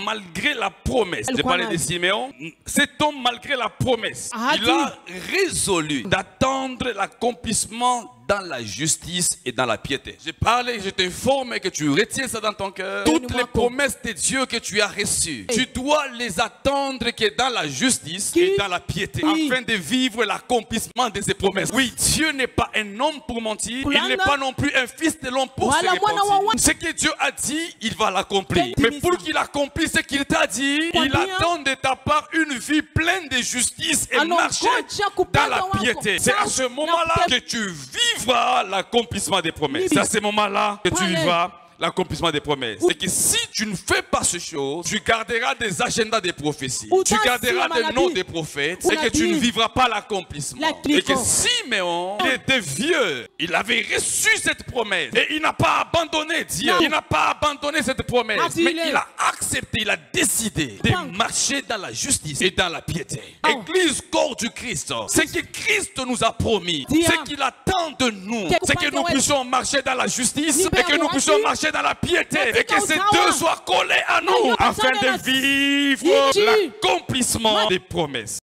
malgré la promesse, je parlais de Siméon, cet homme malgré la promesse, il a résolu d'attendre l'accomplissement dans la justice et dans la piété. Je parle et je t'informe que tu retiens ça dans ton cœur. Toutes les promesses de Dieu que tu as reçues, tu dois les attendre que dans la justice et dans la piété, afin de vivre l'accomplissement de ces promesses. Oui, Dieu n'est pas un homme pour mentir, il n'est pas non plus un fils de l'homme pour se repentir. Ce que Dieu a dit, il va l'accomplir. Mais pour qu'il accomplisse ce qu'il t'a dit, il attend de ta part une vie pleine de justice et marcher dans la piété. C'est à ce moment-là que tu vivras l'accomplissement des promesses. C'est à ce moment-là que tu vivras l'accomplissement des promesses. C'est que si tu ne fais pas ces choses, tu garderas des agendas des prophéties, tu garderas des noms des prophètes, et que tu ne vivras pas l'accomplissement. Et que Siméon, il était vieux, il avait reçu cette promesse et il n'a pas abandonné Dieu, il n'a pas abandonné cette promesse, mais il a accepté, il a décidé de marcher dans la justice et dans la piété. Église, corps du Christ, ce que Christ nous a promis, ce qu'il attend de nous, c'est que nous puissions marcher dans la justice et que nous puissions marcher dans la piété et que ces deux soient collés à nous afin de vivre l'accomplissement des promesses.